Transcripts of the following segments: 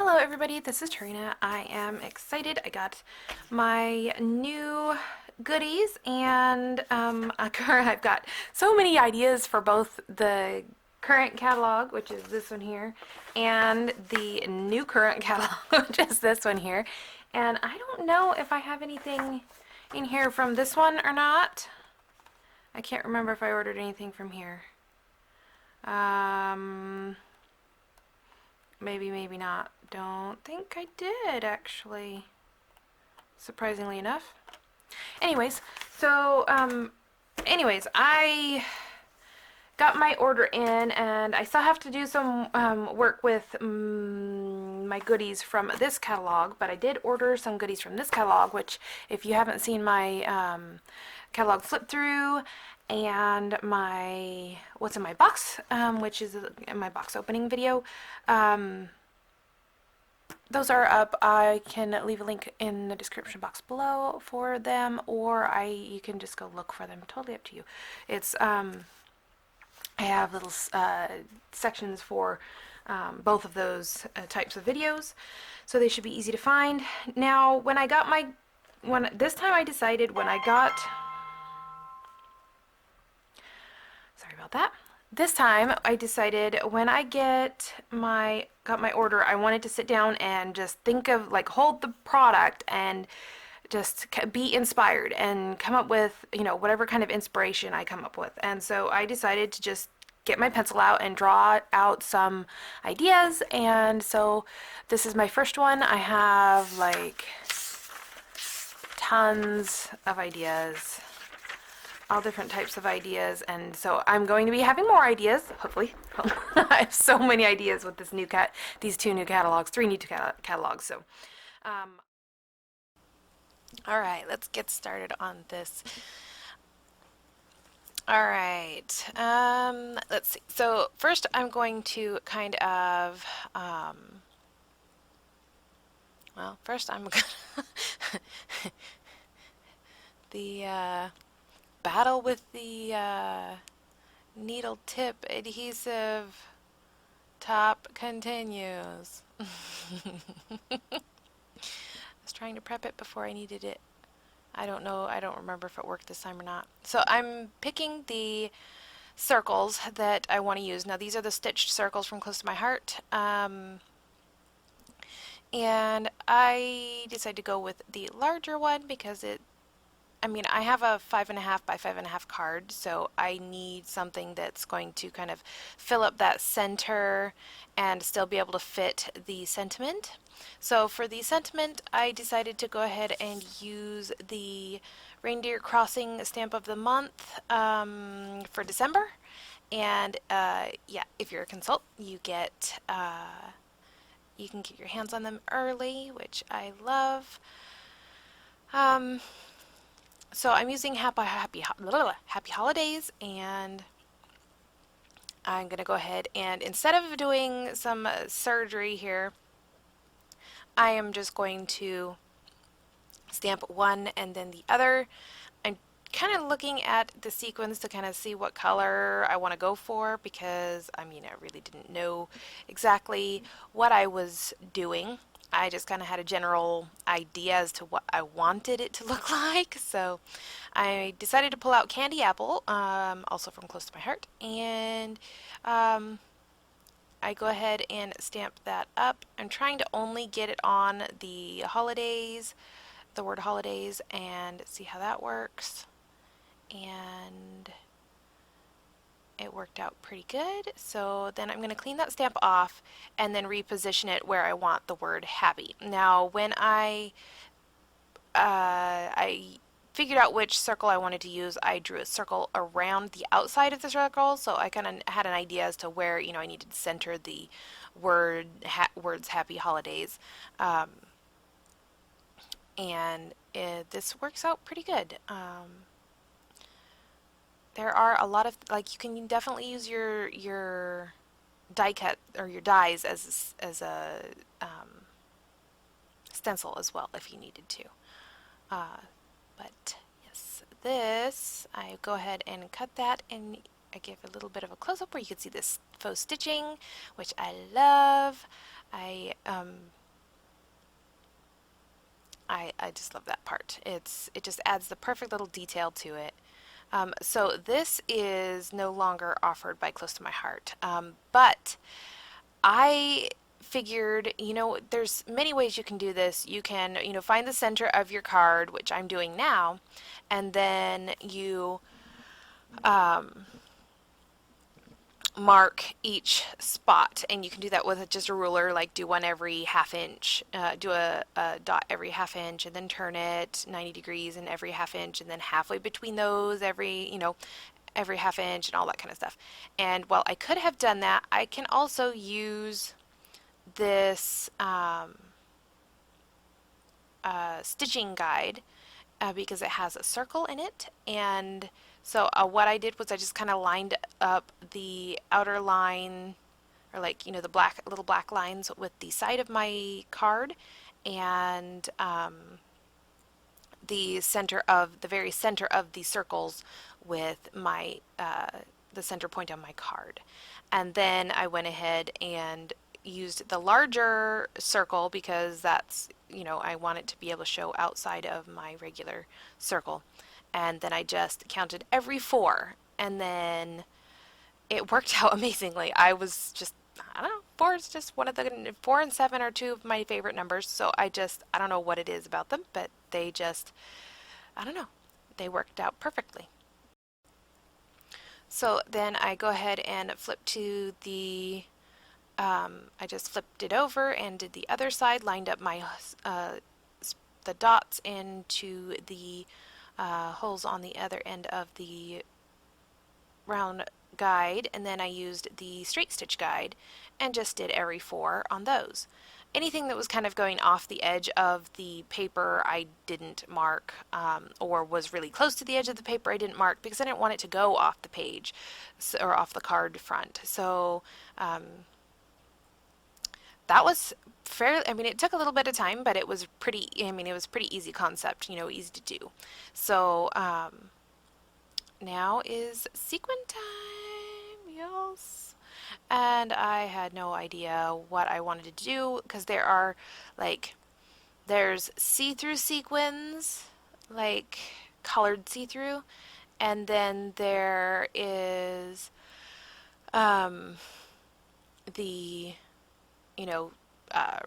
Hello everybody, this is Tarina. I am excited. I got my new goodies and I've got so many ideas for both the current catalog, which is this one here, and the new current catalog, which is this one here. And I don't know if I have anything in here from this one or not. I can't remember if I ordered anything from here. Maybe, maybe not. Don't think I did, actually. Surprisingly enough. Anyways, so, I got my order in, and I still have to do some work with my goodies from this catalog, but I did order some goodies from this catalog, which, if you haven't seen my catalog flip through and my what's in my box, which is my box opening video, those are up. I can leave a link in the description box below for them, or you can just go look for them. Totally up to you. It's I have little sections for both of those types of videos, so they should be easy to find. Now, when I got this time I decided when I got, sorry about that. This time I decided when I got my order, I wanted to sit down and just think of, like, hold the product and just be inspired and come up with, whatever kind of inspiration I come up with. And so I decided to just get my pencil out and draw out some ideas. And so this is my first one. I have like tons of ideas, all different types of ideas, and so I'm going to be having more ideas, hopefully. I have so many ideas with these two new catalogs, three new catalogs. So, all right, let's get started on this. All right, let's see. So first, I'm going to kind of, well, first I'm gonna the battle with the needle tip adhesive top continues. I was trying to prep it before I needed it. I don't know, I don't remember if it worked this time or not. So I'm picking the circles that I want to use. Now these are the stitched circles from Close to My Heart. And I decided to go with the larger one because I have a 5.5 by 5.5 card, so I need something that's going to kind of fill up that center and still be able to fit the sentiment. So for the sentiment, I decided to go ahead and use the Reindeer Crossing stamp of the month for December. And yeah, if you're a consult, you can get your hands on them early, which I love. So I'm using Happy Holidays, and I'm going to go ahead and, instead of doing some surgery here, I am just going to stamp one and then the other. I'm kind of looking at the sequins to kind of see what color I want to go for, because I really didn't know exactly what I was doing. I just kind of had a general idea as to what I wanted it to look like. So I decided to pull out Candy Apple, also from Close to My Heart, and I go ahead and stamp that up. I'm trying to only get it on the holidays, the word holidays, and see how that works. And it worked out pretty good. So then I'm going to clean that stamp off and then reposition it where I want the word happy. Now, when I figured out which circle I wanted to use, I drew a circle around the outside of the circle, so I kind of had an idea as to where I needed to center the words happy holidays. And this works out pretty good. There are a lot of, like, you can definitely use your die cut or your dies as a stencil as well if you needed to. But yes, this, I go ahead and cut that, and I give a little bit of a close-up where you can see this faux stitching, which I love. I um, I just love that part. It just adds the perfect little detail to it. So this is no longer offered by Close to My Heart, but I figured, there's many ways you can do this. You can, find the center of your card, which I'm doing now, and then you um, mark each spot, and you can do that with just a ruler, like do one every half inch, do a dot every half inch, and then turn it 90 degrees in every half inch, and then halfway between those every half inch, and all that kind of stuff. And while I could have done that, I can also use this stitching guide because it has a circle in it. And so what I did was I just kind of lined up the outer line, or like, the black little black lines with the side of my card, and the very center of the circles with my the center point on my card. And then I went ahead and used the larger circle because that's, I want it to be able to show outside of my regular circle. And then I just counted every four, and then it worked out amazingly. I was just, I don't know, four is just one of the, 4 and 7 are two of my favorite numbers. So I don't know what it is about them, but they just, I don't know, they worked out perfectly. So then I go ahead and flip to I just flipped it over and did the other side, lined up my the dots into the holes on the other end of the round guide, and then I used the straight stitch guide and just did every four on those. Anything that was kind of going off the edge of the paper I didn't mark, or was really close to the edge of the paper I didn't mark because I didn't want it to go off the page, or off the card front. So that was fairly, I mean, it took a little bit of time, but it was it was pretty easy concept, easy to do. So now is sequin time, yes. And I had no idea what I wanted to do because there's see-through sequins, like colored see-through, and then there is um, the, you know,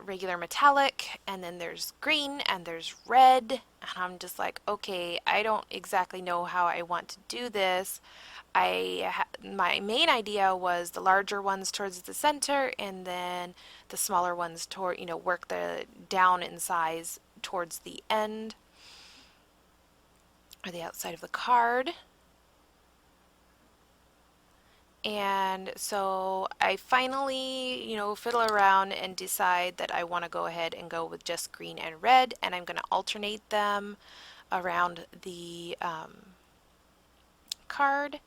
regular metallic, and then there's green and there's red, and I'm just like, okay, I don't exactly know how I want to do this. My main idea was the larger ones towards the center, and then the smaller ones toward, work the down in size towards the end or the outside of the card. And so I finally, fiddle around and decide that I want to go ahead and go with just green and red, and I'm going to alternate them around the card,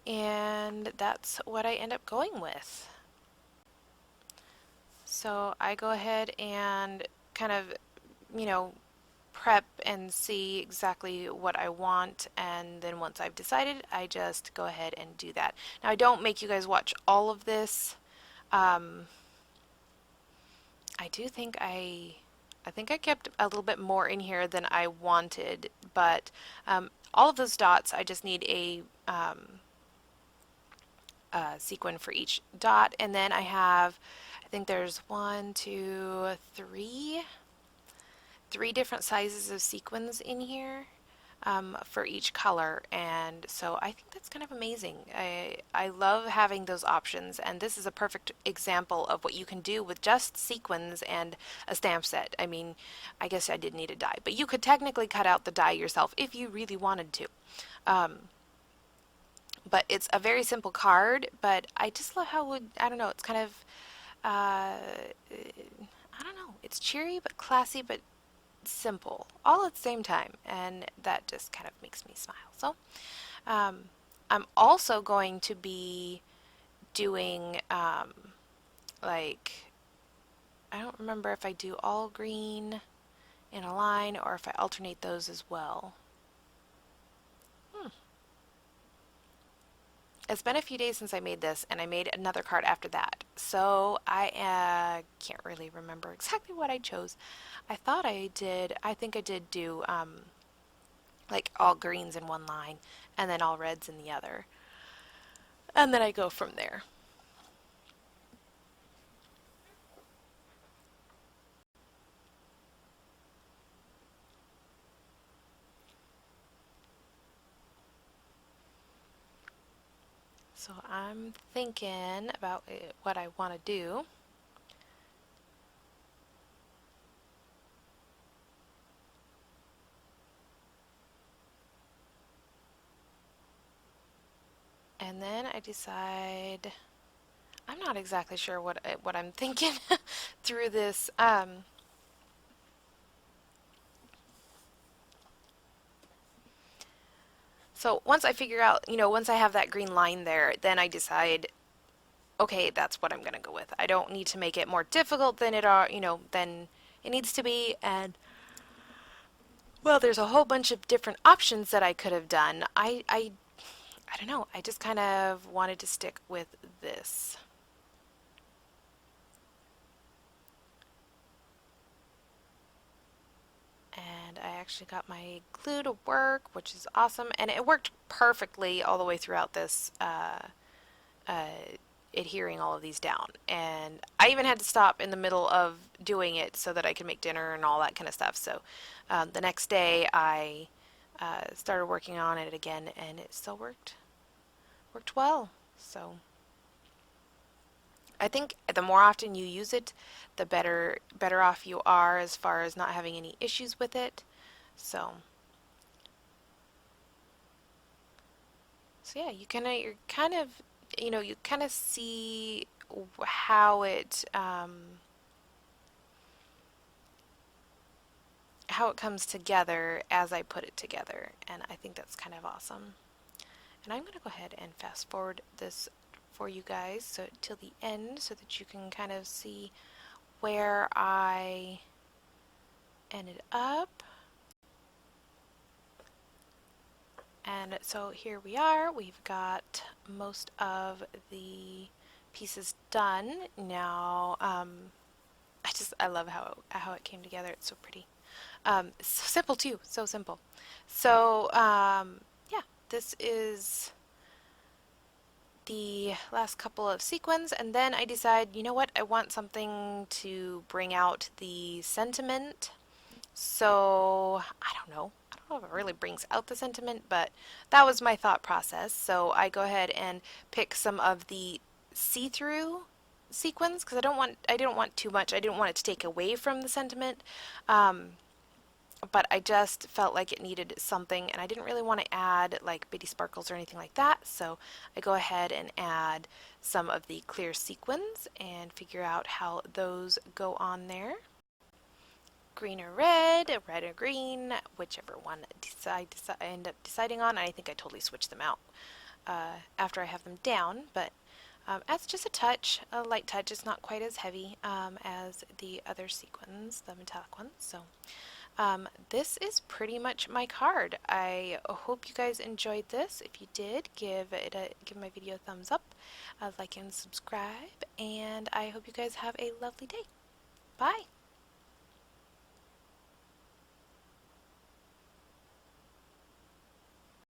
and that's what I end up going with. So I go ahead and kind of, you know, prep and see exactly what I want, and then once I've decided, I just go ahead and do that. Now I don't make you guys watch all of this. I do think I think I kept a little bit more in here than I wanted, but all of those dots, I just need a sequin for each dot, and then I think there's three different sizes of sequins in here for each color, and so I think that's kind of amazing. I love having those options, and this is a perfect example of what you can do with just sequins and a stamp set. I mean, I guess I did need a die, but you could technically cut out the die yourself if you really wanted to. But it's a very simple card, but I just love how, I don't know, it's kind of, I don't know, it's cheery but classy but simple all at the same time, and that just kind of makes me smile. So I'm also going to be doing like, I don't remember if I do all green in a line or if I alternate those as well. it's been a few days since I made this, and I made another card after that. So I can't really remember exactly what I chose. I think I did do like all greens in one line and then all reds in the other. And then I go from there. So I'm thinking about what I want to do. And then I decide, I'm not exactly sure what I'm thinking through this. So once I figure out, once I have that green line there, then I decide, okay, that's what I'm gonna go with. I don't need to make it more difficult than than it needs to be. And well, there's a whole bunch of different options that I could have done. I don't know. I just kind of wanted to stick with this. And I actually got my glue to work, which is awesome. And it worked perfectly all the way throughout this, uh, adhering all of these down. And I even had to stop in the middle of doing it so that I could make dinner and all that kind of stuff. So the next day I started working on it again, and it still worked well. So I think the more often you use it, the better off you are as far as not having any issues with it. So yeah, you kind of see how it comes together as I put it together, and I think that's kind of awesome. And I'm going to go ahead and fast forward this for you guys so till the end so that you can kind of see where I ended up. And so here we are. We've got most of the pieces done. Now, I love how it came together. It's so pretty. So simple too. So simple. So yeah, this is the last couple of sequins, and then I decide, you know what? I want something to bring out the sentiment. So I don't know. I don't know if it really brings out the sentiment, but that was my thought process. So I go ahead and pick some of the see-through sequins because I didn't want too much. I didn't want it to take away from the sentiment. Um, but I just felt like it needed something, and I didn't really want to add like bitty sparkles or anything like that. So I go ahead and add some of the clear sequins and figure out how those go on there. Green or red or green, whichever one I end up deciding on. I think I totally switch them out after I have them down, but adds just a light touch. It's not quite as heavy as the other sequins, the metallic ones. So this is pretty much my card. I hope you guys enjoyed this. If you did, give my video a thumbs up, like and subscribe, and I hope you guys have a lovely day. Bye!